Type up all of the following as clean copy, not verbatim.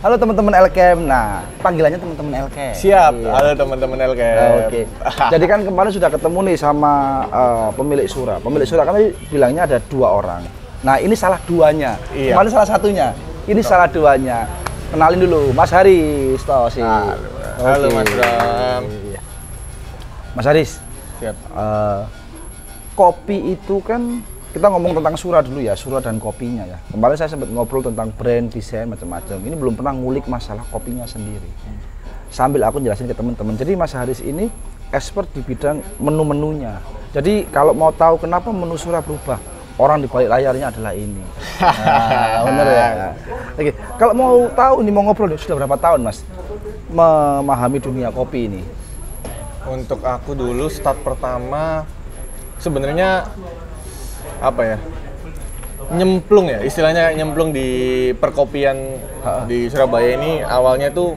Halo teman-teman LKM. Nah, panggilannya teman-teman LKM. Siap. Iya. Halo teman-teman LKM. Oke. Jadi kan kemarin sudah ketemu nih sama pemilik Sura. Pemilik Sura kami bilangnya ada 2 orang. Nah, ini salah 2-nya. Iya. Kemarin salah satunya. Ini salah 2-nya. Kenalin dulu, Mas Haris. Halo Mas Bram. Mas Haris. Siap. Kopi itu kan kita ngomong tentang Sura dulu ya, Sura dan kopinya ya. Kemarin saya sempat ngobrol tentang brand, desain, macam-macam. Ini belum pernah ngulik masalah kopinya sendiri. Sambil aku jelasin ke teman-teman. Jadi Mas Haris ini expert di bidang menu-menunya. Jadi kalau mau tahu kenapa menu Sura berubah, orang di balik layarnya adalah ini. Nah, bener ya. Oke, kalau mau tahu ini mau ngobrol sudah berapa tahun Mas memahami dunia kopi ini? Untuk aku dulu start pertama sebenarnya apa ya? Nyemplung ya, istilahnya nyemplung di perkopian di Surabaya ini awalnya tuh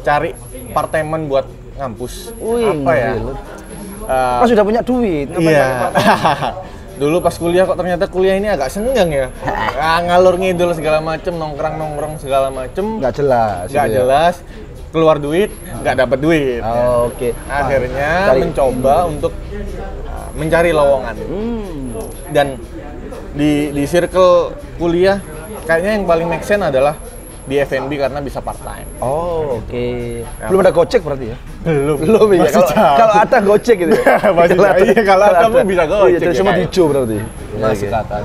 cari part-time buat ngampus. Wih, apa ya? Mas sudah punya duit. Iya. Dulu pas kuliah kok ternyata kuliah ini agak senggang ya. Ngalur ngidul segala macem, nongkrong segala macem. Nggak jelas. Nggak jelas. Keluar duit, nggak dapat duit. Oke. Akhirnya mencoba untuk mencari lowongan. Dan di circle kuliah kayaknya yang paling make sense adalah di F&B karena bisa part time. Oh, oke. Belum ada Gojek berarti ya? Belum ya. Kalau ada Gojek gitu ya. Kalau ada pun bisa Gojek. Jadi semua hijau berarti. Masih kata.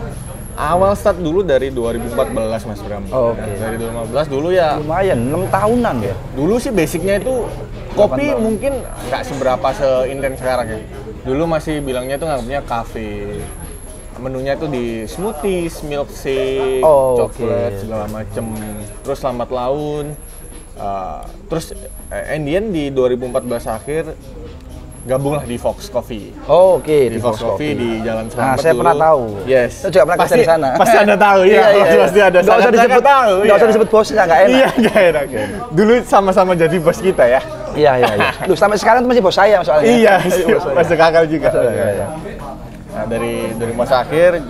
Awal start dulu dari 2014 Mas Bram. Oh, oke. Dari 2015 dulu ya. Lumayan, 6 tahunan ya. Dulu sih basicnya itu kopi mungkin nggak seberapa seintens sekarang ya. Dulu masih bilangnya itu nganggapnya kafe. Menunya itu di smoothies, milkshake, coklat segala macem. Terus lambat laun. Terus Indian di 2014 akhir gabunglah di Fox Coffee. Oh, oke. Di Fox Coffee di Jalan Selamat. Nah, saya dulu. pernah tahu. Yes. Saya juga pernah kerja di sana. Pasti Anda tahu ya. Pasti ada. Nggak usah disebut tahu. Nggak usah disebut bosnya, nggak enak. Iya, nggak enak. Dulu sama-sama jadi bos kita ya. Iya. Loh, sampai sekarang itu masih bos saya soalnya. Iya, masih kakak juga. Nah, dari masa akhir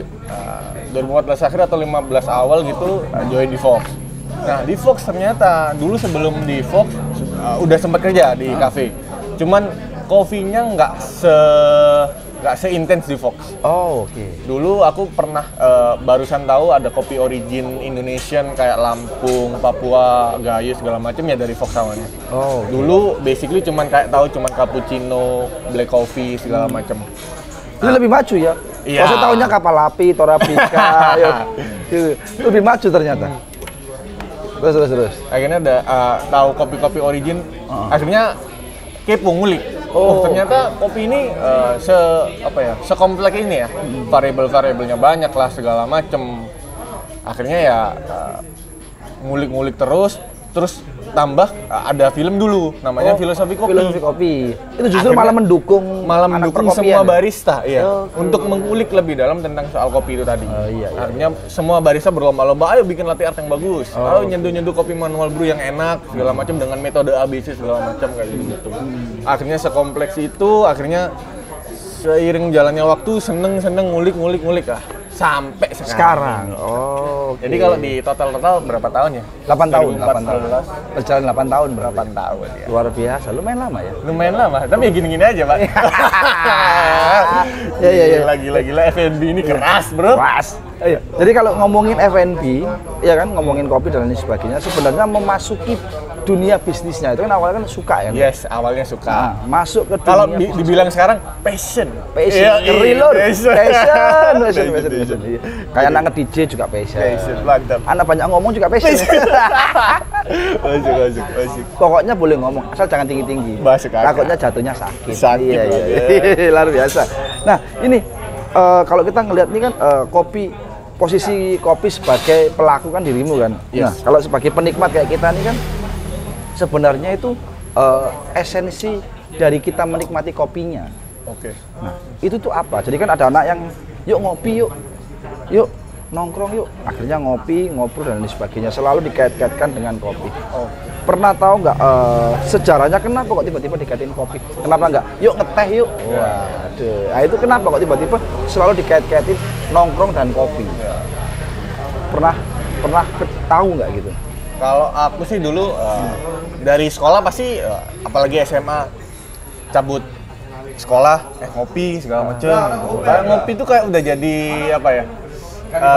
2014 akhir atau 15 awal gitu join di Fox. Nah, di Fox ternyata dulu sebelum di Fox udah sempat kerja di cafe. Cuman kopinya nggak seintens di Fox. Oh, oke. Dulu aku pernah barusan tahu ada kopi origin Indonesian kayak Lampung, Papua, Gayo segala macam ya dari Fox awalnya. Oh. Dulu basically cuman cappuccino, black coffee segala macam. Ini lebih maju ya. Iya. Saya tahunya kapal api, Torabika, gitu. Lebih maju ternyata. Terus. Akhirnya ada tahu kopi-kopi origin. Akhirnya kepo ngulik. Ternyata kopi ini sekompleks ini ya. Variabel-variabelnya banyak lah segala macem. Akhirnya ya ngulik-ngulik terus tambah ada film dulu namanya Filosofi Kopi. Filosofi Kopi. Itu justru malah mendukung semua barista ya. Untuk mengulik lebih dalam tentang soal kopi itu tadi. Iya. Artinya semua barista berlomba-lomba, ayo bikin latte art yang bagus. Ayo nyentuh-nyentuh kopi manual brew yang enak segala macam dengan metode ABC segala macam kayak gitu. Akhirnya sekompleks itu, akhirnya seiring jalannya waktu seneng ngulik lah sampai sekarang. Oh, okay. Jadi kalau di total berapa tahun ya? 8 tahun. Berjalan 8 tahun. 8 tahun ya. Luar biasa, lumayan lama ya. Lumayan lama, tapi ya gini-gini aja, Pak. Ya. Gila F&B ini keras, Bro. Keras. Iya. Jadi kalau ngomongin F&B, ya kan, ngomongin kopi dan lain sebagainya, sebenarnya memasuki dunia bisnisnya itu kan awalnya kan suka ya. Yes, awalnya suka. Nah, masuk ke dunia. Kalau dibilang sekarang passion. Ngeri lor. Passion. Kayak anak nge-DJ juga passion. Mantap. Anak banyak ngomong juga passion. Masuk. Pokoknya boleh ngomong, asal jangan tinggi-tinggi. Takutnya jatuhnya sakit. Iya. Luar biasa. Nah, ini kalau kita ngelihat ini kan posisi kopi sebagai pelaku kan dirimu kan. Yes. Nah, kalau sebagai penikmat kayak kita nih kan sebenarnya itu esensi dari kita menikmati kopinya. Oke. Nah, itu tuh apa? Jadi kan ada anak yang yuk ngopi yuk nongkrong yuk. Akhirnya ngopi, ngobrol dan lain sebagainya selalu dikait-kaitkan dengan kopi. Pernah tahu nggak sejarahnya kenapa kok tiba-tiba dikaitin kopi? Kenapa nggak? Yuk ngeteh yuk. Waduh. Nah, itu kenapa kok tiba-tiba selalu dikait-kaitin nongkrong dan kopi? Pernah tahu nggak gitu? Kalau aku sih dulu dari sekolah pasti apalagi SMA cabut sekolah ngopi segala macem. Kayak ngopi itu kayak udah jadi apa ya?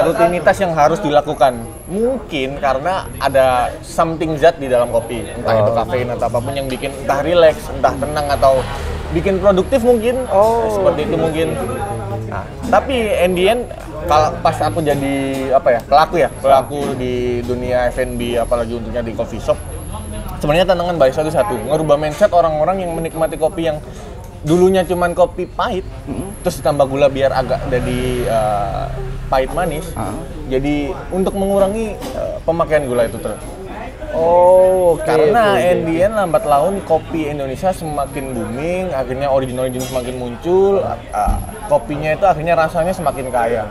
Rutinitas yang harus dilakukan. Mungkin karena ada something zat di dalam kopi, entah itu kafein atau apapun yang bikin entah relax, entah tenang atau bikin produktif mungkin. Seperti itu mungkin. Nah, tapi in the end kalau pas aku jadi apa ya? Pelaku di dunia F&B apalagi untuknya di coffee shop. Sebenarnya tantangan barista itu satu, ngerubah mindset orang-orang yang menikmati kopi yang dulunya cuman kopi pahit, terus ditambah gula biar agak jadi pahit manis. Jadi untuk mengurangi pemakaian gula itu terus. Karena Indian lambat laun kopi Indonesia semakin booming, akhirnya origin semakin muncul, kopinya itu akhirnya rasanya semakin kaya.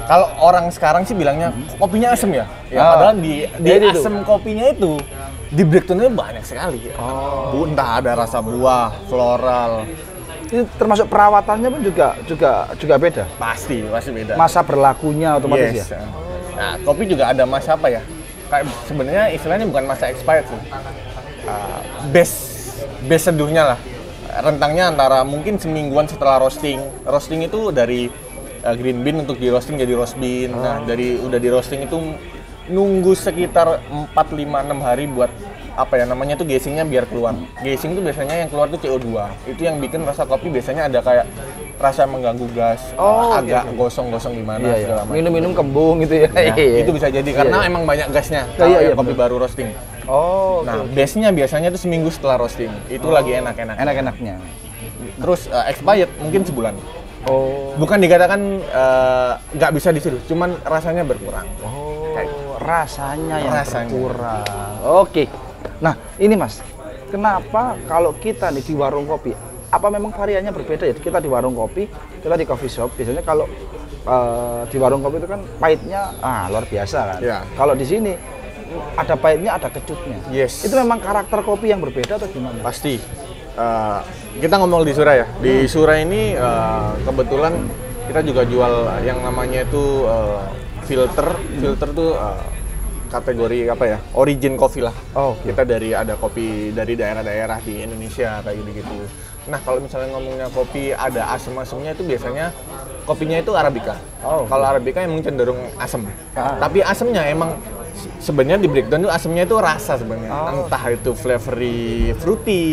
Kalau orang sekarang sih bilangnya kopinya asem ya. Padahal di asem kopinya itu di breakdown-nya banyak sekali. Entah ada rasa buah, floral. Ini termasuk perawatannya pun juga beda. Pasti beda. Masa berlakunya otomatis ya. Nah, kopi juga ada masa apa ya? Kayak sebenarnya istilahnya bukan masa expired sih. Base seduhnya lah. Rentangnya antara mungkin semingguan setelah roasting. Roasting itu dari green bean untuk di roasting jadi roast bean. Nah, udah di roasting itu nunggu sekitar 4, 5, 6 hari buat apa ya namanya tuh gassingnya biar keluar. Gassing itu biasanya yang keluar tuh CO2. Itu yang bikin rasa kopi biasanya ada kayak rasa mengganggu gas, agak gosong-gosong gimana segala macam. Minum-minum kembung gitu ya. Itu bisa jadi karena emang banyak gasnya kalau kopi baru roasting. Nah, base-nya biasanya tuh seminggu setelah roasting. Itu lagi enak-enaknya. Terus expired mungkin sebulan. Bukan dikatakan nggak bisa disuruh, cuman rasanya berkurang. Rasanya berkurang. Oke. Nah, ini Mas, kenapa kalau kita nih di warung kopi, apa memang variannya berbeda ya? Kita di warung kopi, kita di coffee shop, biasanya kalau di warung kopi itu kan pahitnya luar biasa kan. Kalau di sini ada pahitnya, ada kecutnya. Itu memang karakter kopi yang berbeda atau gimana? Pasti. Kita ngomong di Sura ya. Di Sura ini kebetulan kita juga jual yang namanya itu filter tuh kategori apa ya, origin coffee lah. Kita ada kopi dari daerah-daerah di Indonesia kayak gitu. Nah, kalau misalnya ngomongnya kopi ada asam-asamnya itu biasanya kopinya itu Arabica. Kalau Arabica emang cenderung asam. Tapi asamnya emang sebenarnya di breakdown itu asamnya itu rasa sebenarnya. Entah itu flavory fruity.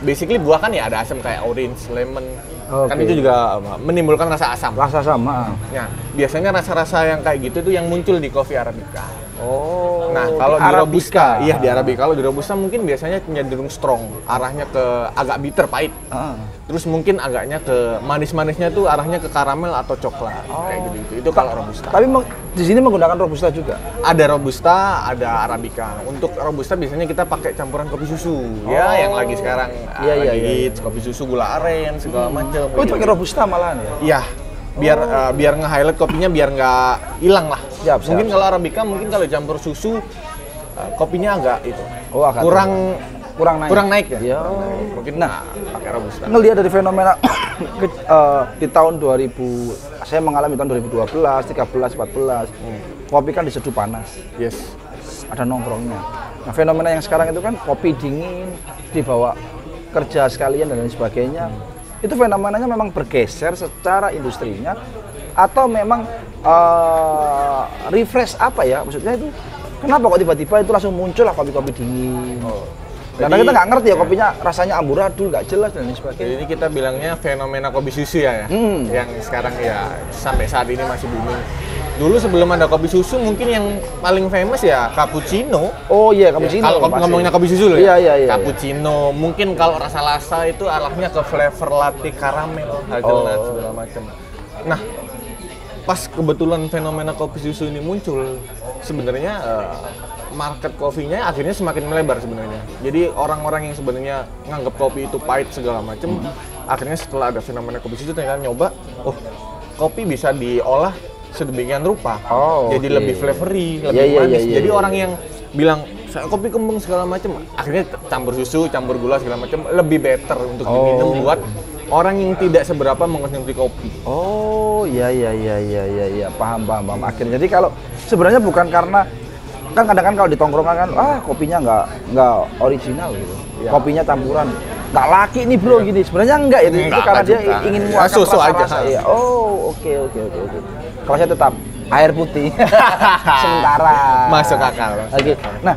Basically buah kan ya ada asam kayak orange, lemon. Kan itu juga menimbulkan rasa asam. Rasa sama. Ya, biasanya rasa-rasa yang kayak gitu itu yang muncul di kopi Arabica. Nah, kalau di Robusta, di Arabica. Kalau di Robusta mungkin biasanya cenderung strong, arahnya ke agak bitter, pahit. Terus mungkin agaknya ke manis-manisnya tuh arahnya ke karamel atau coklat, kayak gitu. Itu kalau Robusta. Tapi di sini menggunakan Robusta juga? Ada Robusta, ada Arabica. Untuk Robusta biasanya kita pakai campuran kopi susu, yang lagi sekarang lagi hits, kopi susu gula aren segala macam. Itu pakai Robusta malahan ya? Iya. Biar nge-highlight kopinya biar nggak hilang lah. Mungkin kalau Arabica kalau campur susu kopinya agak itu kurang naik ya. Mungkin pakai Robusta. Ngelihat dari fenomena di tahun 2000, saya mengalami tahun 2012, 13, 14. Kopi kan diseduh panas. Ada nongkrongnya. Nah, fenomena yang sekarang itu kan kopi dingin dibawa kerja sekalian dan lain sebagainya. Itu fenomenanya memang bergeser secara industrinya atau memang refresh apa ya, maksudnya itu kenapa kok tiba-tiba itu langsung muncul lah kopi-kopi dingin. Karena kita nggak ngerti ya kopinya rasanya amburadul, nggak jelas dan lain sebagainya. Jadi kita bilangnya fenomena kopi susu ya, yang sekarang ya sampai saat ini masih booming. Dulu sebelum ada kopi susu mungkin yang paling famous ya cappuccino. Cappuccino. Kalau ngomongnya kopi susu loh ya. Cappuccino. Mungkin kalau rasa-rasa itu arahnya ke flavor latte karamel, hazelnut segala macam. Nah, pas kebetulan fenomena kopi susu ini muncul, sebenarnya market kopinya akhirnya semakin melebar sebenarnya. Jadi orang-orang yang sebenarnya nganggap kopi itu pahit segala macam, akhirnya setelah ada fenomena kopi susu ternyata nyoba, kopi bisa diolah sedemikian rupa, jadi lebih flavory, lebih manis. Jadi orang yang bilang kopi kembang segala macam, akhirnya campur susu, campur gula segala macam, lebih better untuk diminum buat orang yang tidak seberapa mengkonsumsi kopi. Paham. Akhirnya jadi kalau sebenarnya bukan karena kan kadang kan kalau di tongkrongan kan kopinya nggak original gitu. Ya. Kopinya campuran. Nggak laki nih bro gini. Sebenarnya enggak itu karena dia ingin muaskan susu aja. Ya. Oh, oke. Kalau saya tetap air putih. Sementara. Masuk akal. Oke. Nah,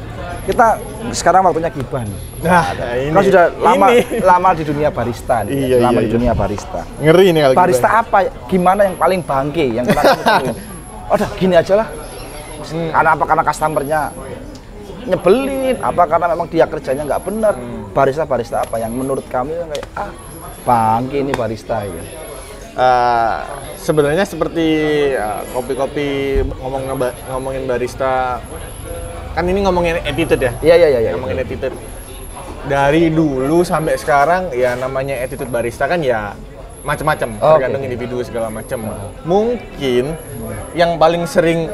kita sekarang waktunya gibah nih. Nah, ini. Kau sudah lama di dunia barista nih. Iya, lama iya, di dunia barista. Ngeri nih kalau Barista apa? Gimana yang paling bangke yang pernah kamu temuin? Udah gini aja lah. Karena customernya nyebelin, apa karena memang dia kerjanya nggak benar. Barista apa yang menurut kamu yang kayak bangke ini barista ya? Sebenarnya seperti kopi-kopi ngomongin barista, kan ini ngomongin attitude ya? Iya. Ngomongin attitude. Dari dulu sampai sekarang ya namanya attitude barista kan ya macam-macam, tergantung individu segala macam. Mungkin yang paling sering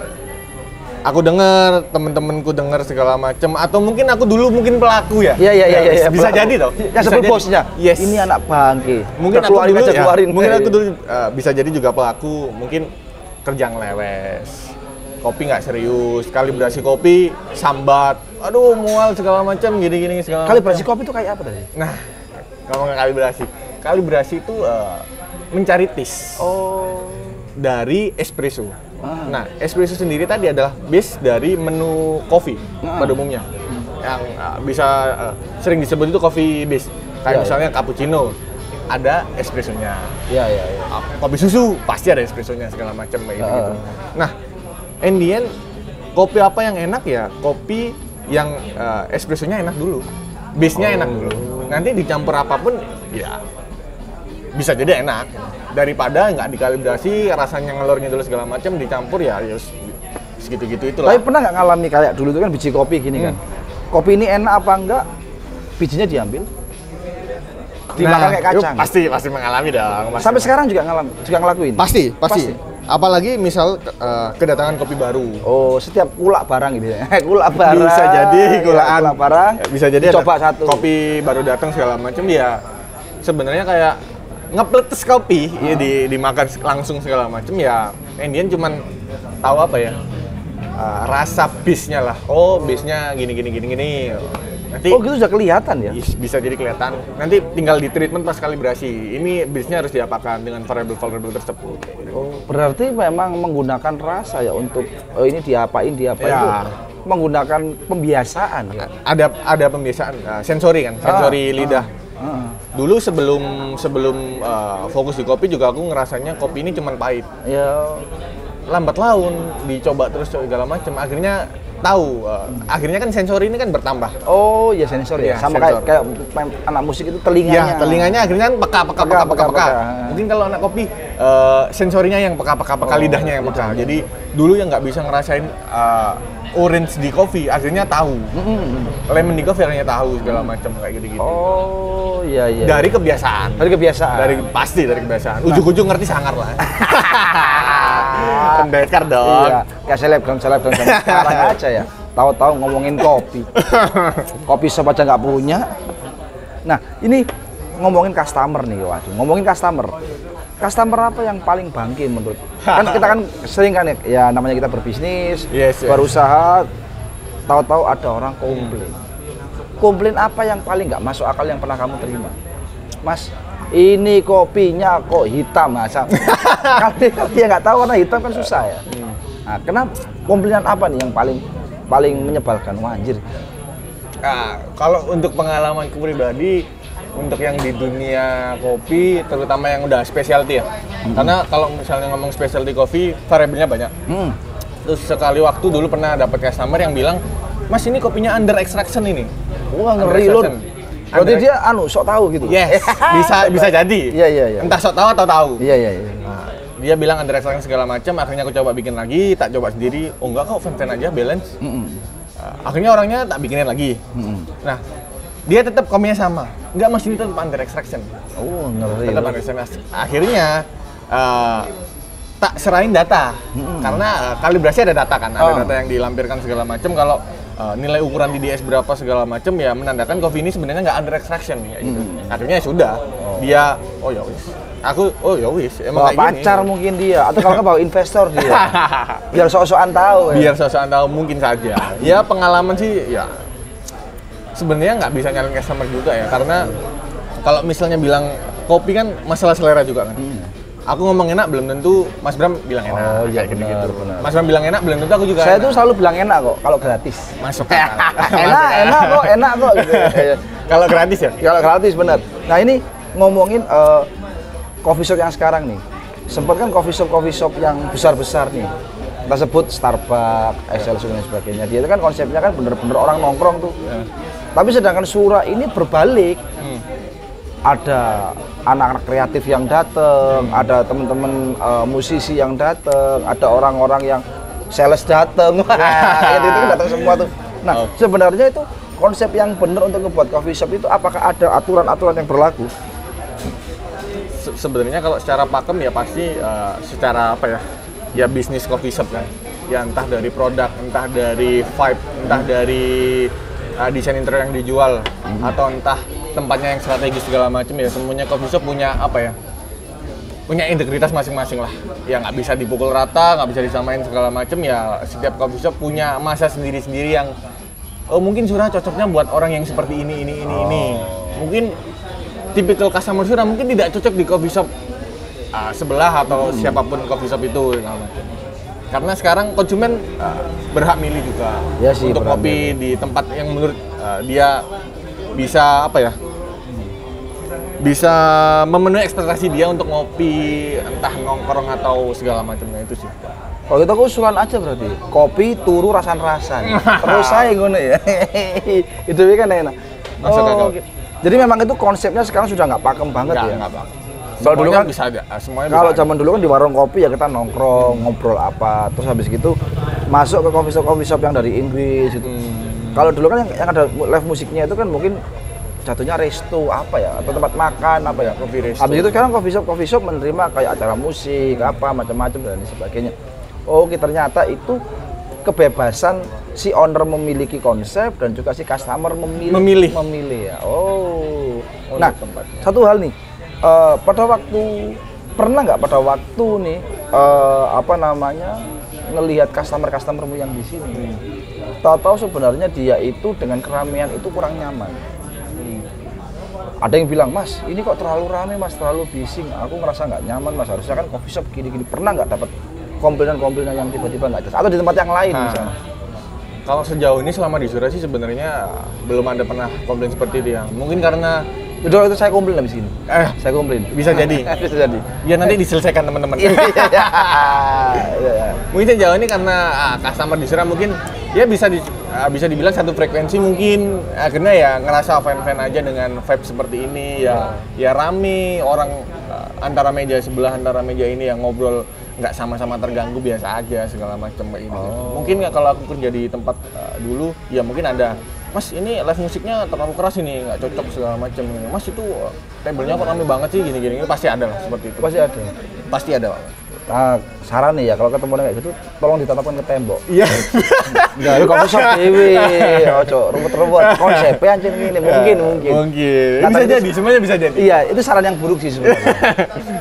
aku dengar, temen-temenku dengar segala macam, atau mungkin aku dulu pelaku ya. Iya. Bisa jadi toh. Yang sebelum bosnya. Yes. Ini anak bangke. Mungkin aku dulu keluarin. Mungkin aku dulu bisa jadi juga pelaku, mungkin kerja ngelewes. Kopi nggak serius, kalibrasi kopi sambat, aduh mual segala macam, gini segala. Kalibrasi kopi itu kayak apa tadi? Nah, kalau nggak kalibrasi itu mencari taste dari espresso. Nah, espresso sendiri tadi adalah base dari menu kopi pada umumnya, yang bisa sering disebut itu coffee base. Kayak misalnya cappuccino, ada espressonya. Iya. Kopi susu pasti ada espressonya segala macam kayak gitu. Nah, in the end, kopi apa yang enak ya? Kopi yang espressonya enak dulu, base-nya enak dulu. Nanti dicampur apapun, ya bisa jadi enak. Daripada nggak dikalibrasi, rasanya ngelor ngidul segala macam, dicampur ya segitu-gitu itulah. Tapi pernah nggak ngalami kayak dulu itu kan biji kopi gini kan? Kopi ini enak apa enggak? Bijinya diambil, dimakan kayak kacang. Pasti mengalami dong. Sampai sekarang juga ngelakuin? Pasti. Apalagi misal kedatangan kopi baru. Oh, setiap kulak barang gitu ya? Kulak barang. Bisa jadi kulaan. Kulak barang. Bisa jadi coba satu. Kopi baru datang segala macam ya. Sebenarnya kayak ngepletes kopi ya dimakan langsung segala macam ya. Indian cuman tahu apa ya? Rasa base-nya lah. Oh, base-nya gini. Nanti, gitu sudah kelihatan ya? Bisa jadi kelihatan. Nanti tinggal di treatment pas kalibrasi. Ini base-nya harus diapakan dengan variable tersebut. Oh, berarti memang menggunakan rasa ya untuk ini diapain ya. itu menggunakan pembiasaan ya? Ada pembiasaan, sensori kan, sensori lidah. Dulu sebelum fokus di kopi juga aku ngerasanya kopi ini cuman pahit. Ya. Lambat laun, dicoba terus segala macam. Akhirnya tahu, akhirnya kan sensori ini kan bertambah. Oh ya sensori ya, sama sensor. kayak anak musik itu telinganya. Ya telinganya akhirnya kan peka. Mungkin kalau anak kopi sensorinya yang peka, lidahnya yang peka. Jadi dulu yang nggak bisa ngerasain orange di kopi, akhirnya tahu. Lemon di kopi akhirnya tahu segala macam kayak gitu. Oh iya. Dari kebiasaan. Pasti dari kebiasaan. Ujung-ujung ngerti sangar lah. Pendekar dong. Iya, kayak selebgram sekarang aja ya. Tahu-tahu ngomongin kopi. Kopi shop aja nggak punya. Nah, ini ngomongin customer nih, waduh. Ngomongin customer. Customer apa yang paling bangke menurut? Kan kita kan sering kan ya namanya kita berbisnis, berusaha, tahu-tahu ada orang komplain. Komplain apa yang paling nggak masuk akal yang pernah kamu terima? Mas, ini kopinya kok hitam, masa? Kalau dia nggak tahu karena hitam kan susah ya. Nah, kenapa komplainan apa nih yang paling menyebalkan? Anjir. Nah, kalau untuk pengalamanku pribadi, untuk yang di dunia kopi, terutama yang udah specialty ya. Karena kalau misalnya ngomong specialty kopi, variabelnya banyak. Terus sekali waktu dulu pernah dapat customer yang bilang, "Mas, ini kopinya under extraction ini." Wah, ngeri loh. Berarti dia sok tahu gitu. Yes, bisa jadi. Iya. Entah sok tahu atau tahu. Iya. Nah, dia bilang under extraction segala macam, akhirnya aku coba bikin lagi, tak coba sendiri. Oh enggak kok, fan aja, balance. Akhirnya orangnya tak bikinin lagi. Nah, dia tetap kopinya sama. Enggak, Mas, ini tetap under extraction. Oh, ngeri. Tetap under extraction. Akhirnya tak serahin data. Karena kalibrasi ada data kan, ada data yang dilampirkan segala macam. Kalau nilai ukuran DDS berapa segala macam ya menandakan kopi ini sebenarnya nggak under extraction ya gitu. Akhirnya ya sudah. dia oh ya wis. Aku oh ya wis, emang bawa kayak pacar gini. mungkin dia, atau kalau nggak bawa investor dia. Biar sok-sokan tahu ya. Biar sosokan tahu mungkin saja. Ya pengalaman sih ya sebenarnya nggak bisa nyalain customer juga ya, karena kalau misalnya bilang kopi kan masalah selera juga kan. Aku ngomong enak belum tentu Mas Bram bilang enak. Oh iya, kayak gitu-gitu. benar. Mas Bram bilang enak belum tentu aku juga Saya enak. tuh selalu bilang enak kok kalau gratis. Masuk enak kok gitu. Kalau gratis ya? Kalau gratis bener. Nah ini ngomongin coffee shop yang sekarang nih. Sempat kan coffee shop yang besar-besar nih. Kita sebut Starbucks, Excelsior dan sebagainya. Dia itu kan konsepnya kan bener-bener orang nongkrong tuh. Ya. Tapi sedangkan Sura ini berbalik. Ada anak-anak kreatif yang datang, ada teman-teman musisi yang datang, ada orang-orang yang sales datang. Kayak gitu kan datang semua tuh. Nah, sebenarnya itu konsep yang benar untuk membuat coffee shop itu apakah ada aturan-aturan yang berlaku? Sebenarnya kalau secara pakem ya pasti secara apa ya? Ya bisnis coffee shop kan. Ya entah dari produk, entah dari vibe, entah dari desain interior yang dijual atau entah tempatnya yang strategis segala macam ya, semuanya coffee shop punya apa ya, punya integritas masing-masing lah, ya nggak bisa dipukul rata, nggak bisa disamain segala macam ya. Setiap coffee shop punya masa sendiri-sendiri yang mungkin Sura cocoknya buat orang yang seperti ini. Mungkin tipikal customer Sura mungkin tidak cocok di coffee shop sebelah atau siapapun coffee shop itu segala macam. Karena sekarang konsumen berhak milih juga Ya sih, untuk kopi di tempat yang menurut dia bisa apa ya, bisa memenuhi ekspektasi dia untuk ngopi, entah nongkrong atau segala macamnya itu sih. Kalau kita usulan aja berarti kopi turu rasan-rasan. Terus saya ngono ya. Itu kan enak. Masuk akal. Oke. Jadi memang itu konsepnya sekarang sudah nggak pakem banget ya. Nggak Bang. Kalau dulu kan bisa aja, semuanya kalau bisa zaman dulu kan di warung kopi ya kita nongkrong, ngobrol apa, terus habis gitu masuk ke coffee shop yang dari Inggris gitu. Kalau dulu kan yang ada live musiknya itu kan mungkin jatuhnya resto apa ya, atau tempat makan apa ya. Kopi resto. Habis itu sekarang coffee shop menerima kayak acara musik apa macam-macam dan sebagainya. Oke, ternyata itu kebebasan si owner memiliki konsep dan juga si customer memilih ya. Oh. Nah, satu hal nih. Pada waktu pada waktu nih apa namanya ngelihat customermu yang di sini, tahu-tahu sebenarnya dia itu dengan keramaian itu kurang nyaman. Ada yang bilang, Mas, ini kok terlalu ramai, Mas, terlalu bising. Aku ngerasa nggak nyaman, Mas. Harusnya kan coffee shop gini-gini. Pernah nggak dapat komplainan yang tiba-tiba nggak jelas? Atau di tempat yang lain misalnya? Kalau sejauh ini selama di Sura sih sebenarnya belum ada pernah komplain seperti itu ya. Mungkin karena itu saya komplain habis ini. Saya komplain. Bisa jadi. Bisa jadi. Ya nanti diselesaikan teman-teman. Mungkin sejauh ini karena customer di Sura mungkin ya bisa dibilang satu frekuensi, mungkin akhirnya ya ngerasa fan-fan aja dengan vibe seperti ini ya rame orang antara meja sebelah antara meja ini yang ngobrol nggak sama-sama terganggu, biasa aja segala macam kayak ini. Mungkin ya kalau aku kerja di tempat dulu ya mungkin ada, Mas ini live musiknya terlalu keras ini, nggak cocok segala macam. Mas itu tabelnya kok rame banget sih gini-gini, pasti ada lah seperti itu. Pasti ada. Nah, saran nih ya kalau ketemu kayak gitu tolong ditatapkan ke tembok. Iya. Enggak, lu coffee shop dewe. Ojo ruwet-ruwet konsepnya anjir ngene mungkin. Nah, bisa jadi, semuanya bisa jadi. Iya, itu saran yang buruk sih sebenarnya.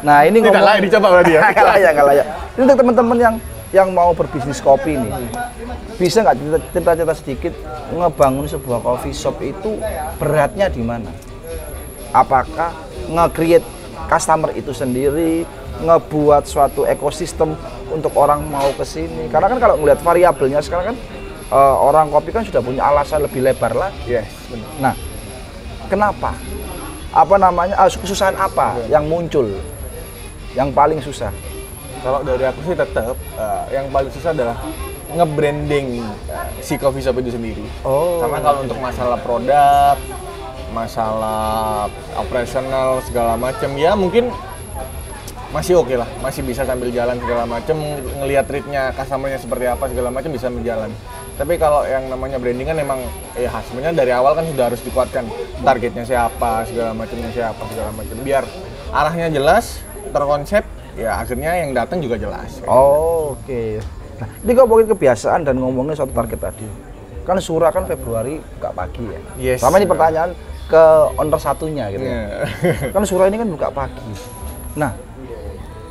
Nah, ini tidak layak dicoba berarti ya. Enggak layak. Ini untuk teman-teman yang mau berbisnis kopi nih. Bisa nggak cerita-cerita sedikit ngebangun sebuah coffee shop itu beratnya di mana? Apakah nge-create customer itu sendiri, ngebuat suatu ekosistem untuk orang mau ke sini? Karena kan kalau ngelihat variabelnya sekarang kan orang kopi kan sudah punya alasan lebih lebar lah. Yes, benar. Nah, kenapa? Apa namanya? Kesusahan apa yang muncul? Yang paling susah? Kalau dari aku sih tetap yang paling susah adalah nge-branding si coffee shop itu sendiri. Karena kalau untuk masalah produk, masalah operasional segala macam ya mungkin masih oke lah, masih bisa sambil jalan segala macam, ngelihat rate-nya customer-nya seperti apa segala macam bisa berjalan. Tapi kalau yang namanya branding kan memang sebenarnya dari awal kan sudah harus dikuatkan targetnya siapa, segala macamnya siapa, segala macam. Biar arahnya jelas, terkonsep, ya akhirnya yang datang juga jelas. Oke. Nah, ini ngomongin kebiasaan dan ngomongin suatu target tadi. Kan Sura kan Februari nggak pagi ya. Yes. Sama ini pertanyaan, ke owner satunya gitu ya. Kan Sura ini kan buka pagi. Nah,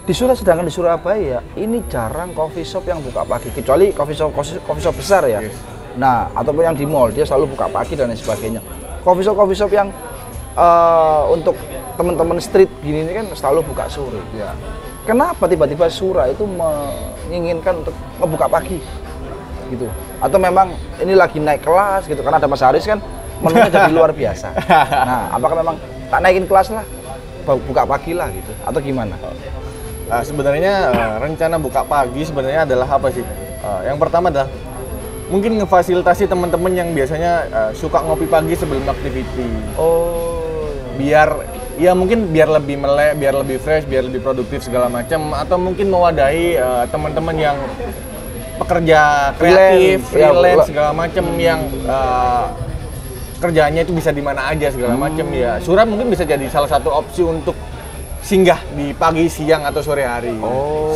sedangkan di Surabaya ini jarang coffee shop yang buka pagi, kecuali coffee shop besar ya. Nah, ataupun yang di mall dia selalu buka pagi dan lain sebagainya. Coffee shop yang untuk teman-teman street gini ini kan selalu buka sore. Ya. Kenapa tiba-tiba Sura itu menginginkan untuk ngebuka pagi gitu? Atau memang ini lagi naik kelas gitu? Karena ada Mas Haris kan menunya jadi luar biasa. Nah, apakah memang tak naikin kelas lah, buka pagi lah gitu? Atau gimana? Sebenarnya rencana buka pagi sebenarnya adalah apa sih? Yang pertama adalah mungkin ngefasilitasi teman-teman yang biasanya suka ngopi pagi sebelum aktiviti. Biar ya mungkin biar lebih melek, biar lebih fresh, biar lebih produktif segala macam, atau mungkin mewadahi teman-teman yang pekerja kreatif, freelance segala macam yang kerjanya itu bisa di mana aja segala macam ya. Sura mungkin bisa jadi salah satu opsi untuk singgah di pagi, siang atau sore hari.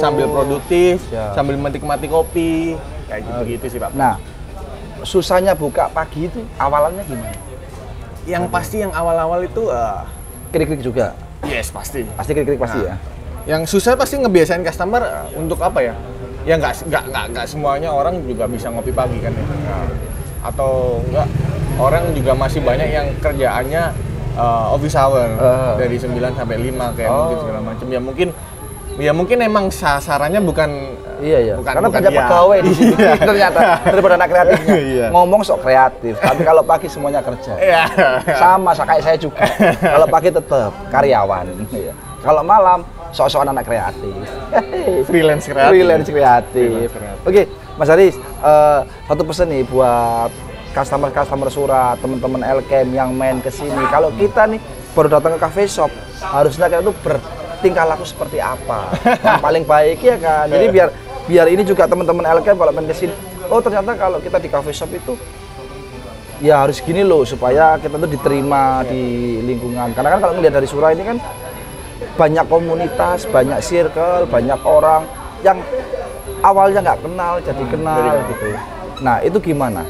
Sambil produktif, sambil menikmati kopi, kayak gitu-gitu sih, Pak. Nah, susahnya buka pagi itu awalannya gimana? Yang pasti yang awal-awal itu krik-krik juga. Yes, pasti. Pasti krik-krik pasti ya. Yang susah pasti ngebiasain customer untuk apa ya? Ya nggak semuanya orang juga bisa ngopi pagi kan ya. Atau enggak, orang juga masih banyak yang kerjaannya office hour dari 9 sampai 5 kayak mungkin segala macam. Ya mungkin emang sasarannya bukan karena banyak pegawai di sini ternyata daripada anak kreatifnya. Ngomong sok kreatif, tapi kalau pagi semuanya kerja. Sama kayak saya juga. Kalau pagi tetap karyawan. Kalau malam sok-sokan anak kreatif. Freelance kreatif. Oke, Mas Haris, satu pesan nih buat customer Sura, teman-teman Elkem yang main ke sini. Kalau kita nih baru datang ke cafe shop, harusnya kita tuh bertingkah laku seperti apa? Yang paling baik ya kan. Jadi biar ini juga teman-teman Elkem kalau main ke sini, oh ternyata kalau kita di cafe shop itu ya harus gini loh supaya kita tuh diterima di lingkungan. Karena kan kalau melihat dari Sura ini kan banyak komunitas, banyak circle, banyak orang yang awalnya nggak kenal jadi kenal gitu. Nah, itu gimana?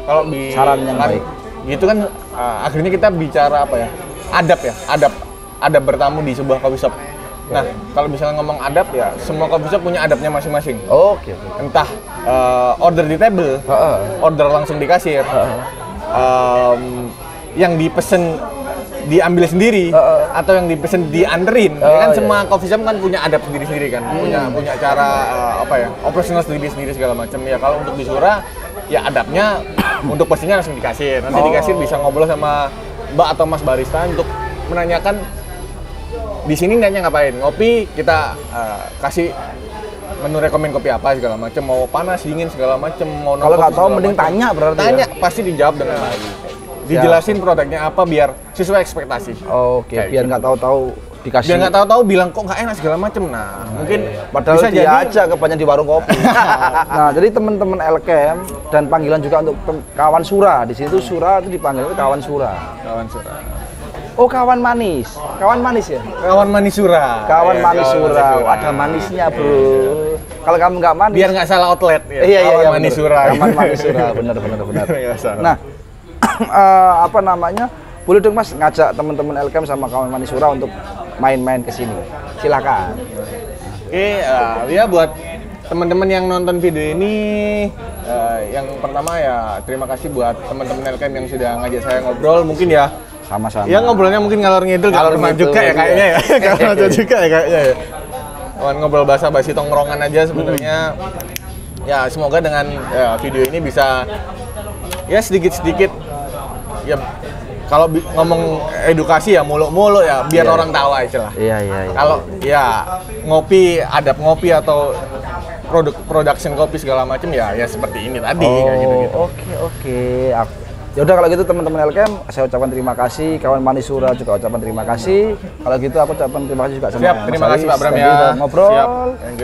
Kalau saran yang baik. Gitu kan akhirnya kita bicara apa ya? Adab bertamu di sebuah coffee shop. Nah, kalau misalnya ngomong adab ya, semua coffee shop punya adabnya masing-masing. Oke. Entah order di table, order langsung di kasir, yang dipesen diambil sendiri, atau yang dipesen dianterin. Ya kan semua coffee shop kan punya adab sendiri-sendiri kan, punya cara operasional sendiri-sendiri segala macam. Ya kalau untuk di Sura ya adabnya untuk pastinya langsung di kasir. Nanti di kasir bisa ngobrol sama Mbak atau Mas barista untuk menanyakan di sini niatnya ngapain. Ngopi kita kasih menu rekomen kopi apa segala macam, mau panas dingin segala macam, mau kalau nggak tahu mending tanya berarti. Tanya pasti dijawab dengan baik. Dijelasin produknya apa biar sesuai ekspektasi. Oke, biar nggak tahu-tahu dikasih. Biar nggak tahu-tahu bilang kok nggak enak segala macam. Nah, mungkin padahal bisa dia aja kebanyakan di warung kopi. Nah, jadi teman-teman Elkem dan panggilan juga untuk kawan Sura. Di situ Sura itu dipanggil kawan Sura. Kawan Sura. Oh, kawan manis. Kawan manis ya? Kawan manis Sura. Kawan manis Sura. Ada manisnya, Bro. Kalau kamu nggak manis. Biar nggak salah outlet ya. Iya, kawan manis Sura. Kawan manis Sura, benar. Nah, boleh dong Mas ngajak teman-teman Elkem sama kawan manis Sura untuk main-main ke sini. Silakan. Oke, ya buat teman-teman yang nonton video ini, yang pertama ya terima kasih buat teman-teman Elkem yang sudah ngajak saya ngobrol. Mungkin ya sama-sama. Ya ngobrolnya mungkin ngalor ngidul, ngalor juga ya kayaknya ya. Ngalor juga ya kayaknya ya. Ngobrol basa-basi tongkrongan aja sebenarnya. Ya semoga dengan video ini bisa ya sedikit-sedikit ya kalau ngomong edukasi ya muluk-muluk ya biar orang tahu aja lah. Iya. Kalau ya ngopi, adab ngopi atau production kopi segala macam ya seperti ini tadi kayak gitu-gitu. Oke. Ya udah kalau gitu teman-teman Elkem, saya ucapkan terima kasih. Kawan manis Sura juga ucapkan terima kasih. Kalau gitu aku ucapkan terima kasih juga sama Siap, terima kasih Pak Bram ya. Ngobrol. Siap.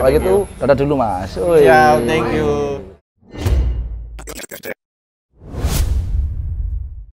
Kalau gitu dadah dulu Mas. Siap, thank you.